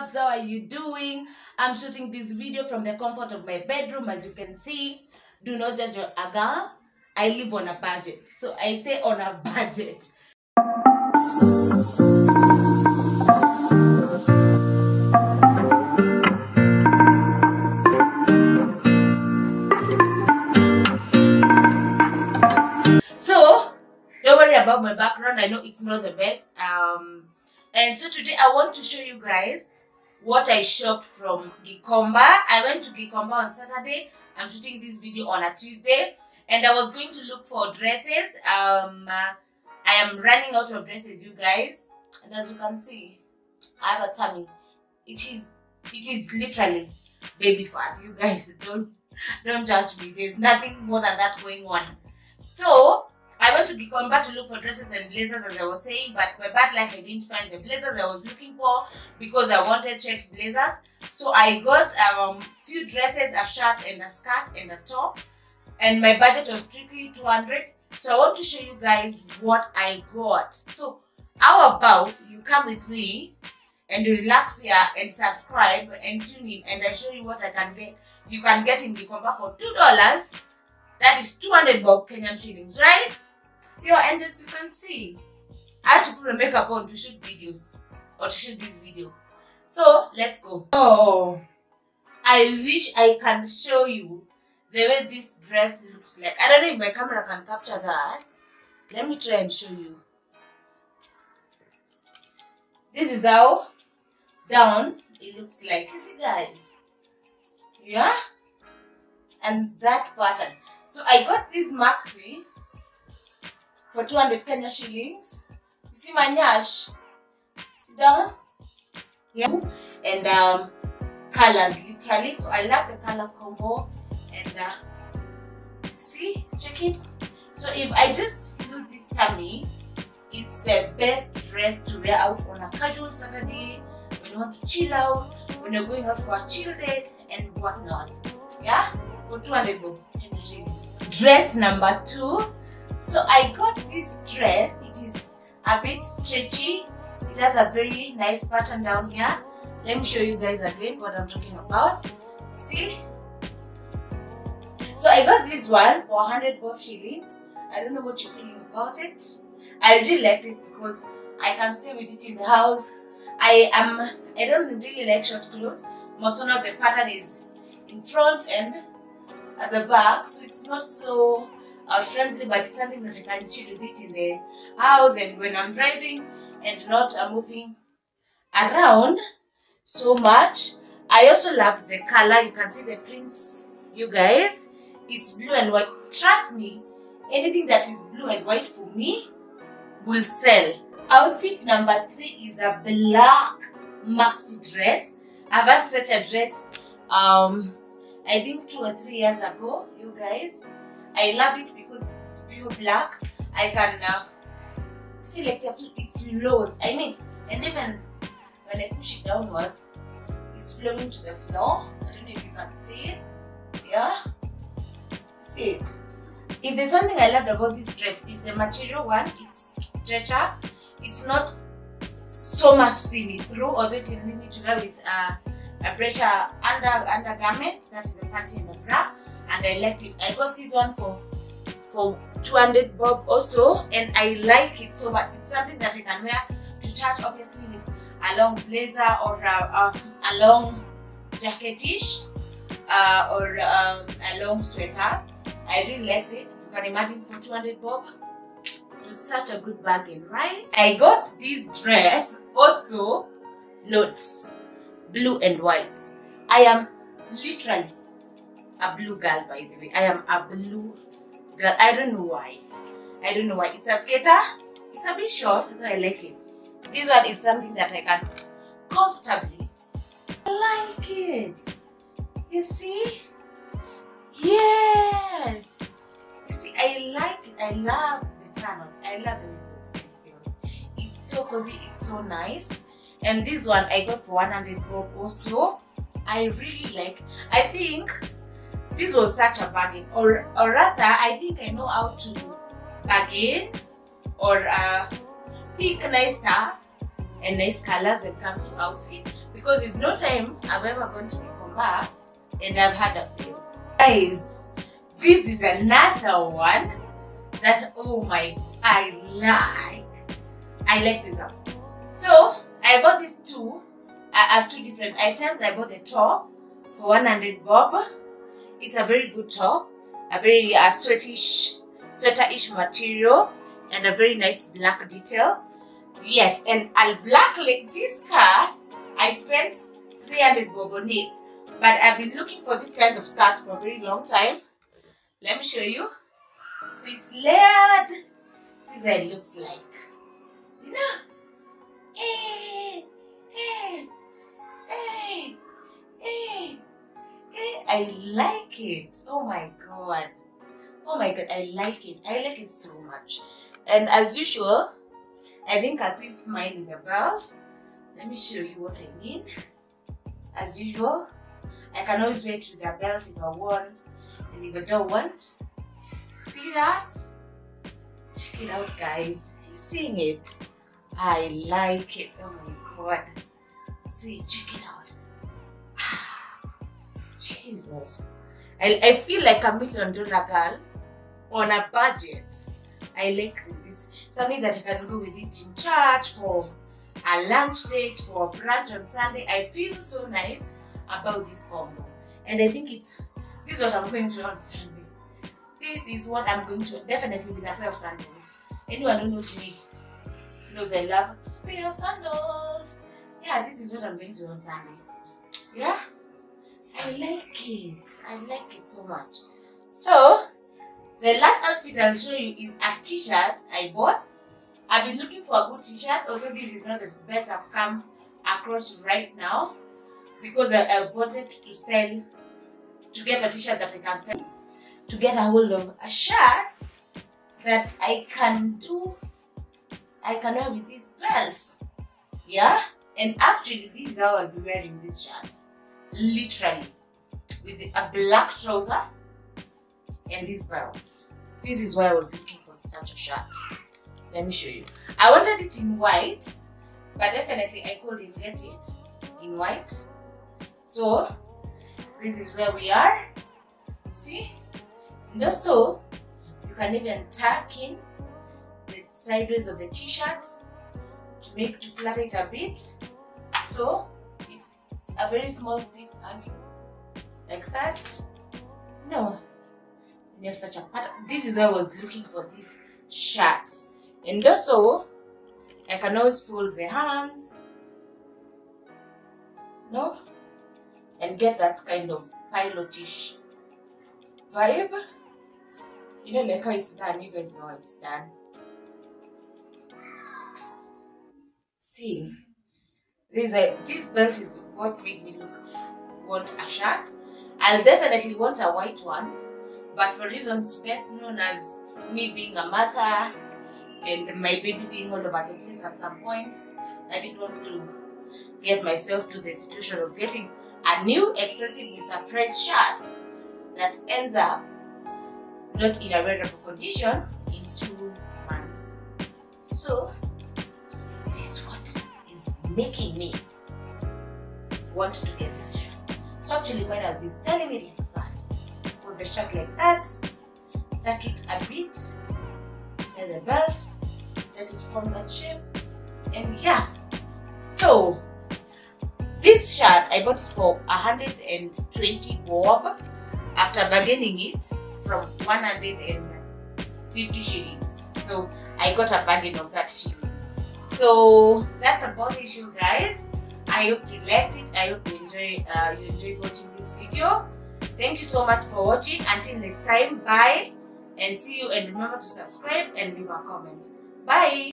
loves, how are you doing? I'm shooting this video from the comfort of my bedroom. As you can see, do not judge a girl. I live on a budget, so I stay on a budget. So don't worry about my background. I know it's not the best. And so today I want to show you guys what I shopped from GIKOMBA. I went to GIKOMBA on Saturday. I'm shooting this video on a Tuesday, and I was going to look for dresses. I am running out of dresses, you guys, and as you can see, I have a tummy. It is literally baby fat. You guys, don't judge me. There's nothing more than that going on. So I went to GIKOMBA to look for dresses and blazers, as I was saying, but by bad luck I didn't find the blazers I was looking for because I wanted checked blazers. So I got few dresses, a shirt and a skirt and a top, and my budget was strictly 200. So I want to show you guys what I got. So how about you come with me and you relax here and subscribe and tune in, and I show you what I can get. You can get in GIKOMBA for $2. That is 200 bob Kenyan shillings, right? Yo, and as you can see, I have to put my makeup on to shoot videos or to shoot this video. So let's go. Oh, I wish I can show you the way this dress looks like. I don't know if my camera can capture that. Let me try and show you. This is how down it looks like. You see, guys? Yeah? And that pattern. So I got this maxi for 200 Kenya shillings. You see my nyash? See down? Yeah. And colors, literally. So I love the color combo. And see, check it. So if I just use this tummy, it's the best dress to wear out on a casual Saturday, when you want to chill out, when you're going out for a chill date and whatnot. Yeah? For 200 Kenya shillings. Dress number 2. So I got this dress. It is a bit stretchy. It has a very nice pattern down here. Let me show you guys again what I'm talking about. See? So I got this one for 100 bob shillings. I don't know what you're feeling about it. I really liked it because I can stay with it in the house. I don't really like short clothes. Most of the pattern is in front and at the back, so it's not so friendly, but it's something that I can chill with it in the house and when I'm driving and not moving around so much. I also love the color. You can see the prints, you guys. It's blue and white. Trust me, anything that is blue and white for me will sell. Outfit number 3 is a black maxi dress. I've had such a dress I think 2 or 3 years ago, you guys. I loved it because it's pure black. I can see like it flows. I mean, and even when I push it downwards, it's flowing to the floor. I don't know if you can see it. Yeah? See it. If there's something I loved about this dress, it's the material one. It's stretcher. It's not so much see-through, although it enables me to wear with a pressure undergarment, that is a panty and a bra, and I liked it. I got this one for 200 bob also, and I like it so much. It's something that I can wear to church, obviously, with a long blazer or a long jacketish or a long sweater. I really liked it. You can imagine for 200 bob. It was such a good bargain, right? I got this dress also, notes, blue and white. I am literally a blue girl, by the way. I am a blue girl. I don't know why. I don't know why. It's a skater. It's a bit short, but I like it. This one is something that I can comfortably. I like it. You see? Yes. You see, I like it. I love the turn. I love the way it feels. It's so cozy. It's so nice. And this one I got for 100 bob also. I really like. I think this was such a bargain, or rather, I think I know how to bargain or pick nice stuff and nice colors when it comes to outfit, because there's no time I've ever gone to GIKOMBA and I've had a fail. Guys, this is another one that, oh my, I like this up. So I bought these two as two different items. I bought the top for 100 bob. It's a very good top, a very sweater-ish material, and a very nice black detail. Yes, and a black this skirt, I spent 300 bob on it, but I've been looking for this kind of skirts for a very long time. Let me show you. So it's layered. This is how it looks like. You know? I like it. Oh my god. Oh my god, I like it. I like it so much. And as usual, I think I picked mine with a belt. Let me show you what I mean. As usual, I can always wear it with a belt if I want, and if I don't want. See that? Check it out, guys. You seeing it? I like it. Oh my god. See, check it out. Jesus. I feel like a $1 million girl on a budget. I like this. It's something that I can go with it in church, for a lunch date, for a brunch on Sunday. I feel so nice about this combo. And I think this is what I'm going to on Sunday. This is what I'm going to, definitely with a pair of sandals. Anyone who knows me knows I love a pair of sandals. Yeah, this is what I'm going to on Sunday. Yeah, I like it. I like it so much. So, the last outfit I'll show you is a t-shirt I bought. I've been looking for a good t-shirt, although this is not the best I've come across right now, because I wanted to get a t-shirt that I can style, to get a hold of a shirt that I can wear with these belts. Yeah, and actually this is how I'll be wearing these shirts, literally, with a black trouser and these belts. This is why I was looking for such a shirt. Let me show you. I wanted it in white, but definitely I couldn't get it in white. So this is where we are. See? And also, you can even tuck in the sideways of the t-shirt to flatten it a bit. So it's a very small piece, like that. No, you have such a pattern. This is why I was looking for these shirts. And also, I can always fold the hands, no, and get that kind of pilotish vibe. You know, like how it's done. You guys know how it's done. See, this belt is what made me want a shirt. I'll definitely want a white one, but for reasons best known as me being a mother and my baby being all over the place at some point, I didn't want to get myself to the situation of getting a new expensive Mr. Price shirt that ends up not in a wearable condition in 2 months. So this is what is making me want to get this shirt. So actually when I'll be styling it like that, put the shirt like that, tuck it a bit inside the belt, let it form that shape, and yeah. So this shirt I bought it for 120 bob after bargaining it from 150 shillings. So I got a bargain of that shillings. So that's about it, you guys. I hope you liked it. I hope you enjoyed watching this video. Thank you so much for watching. Until next time, bye and see you, and remember to subscribe and leave a comment. Bye.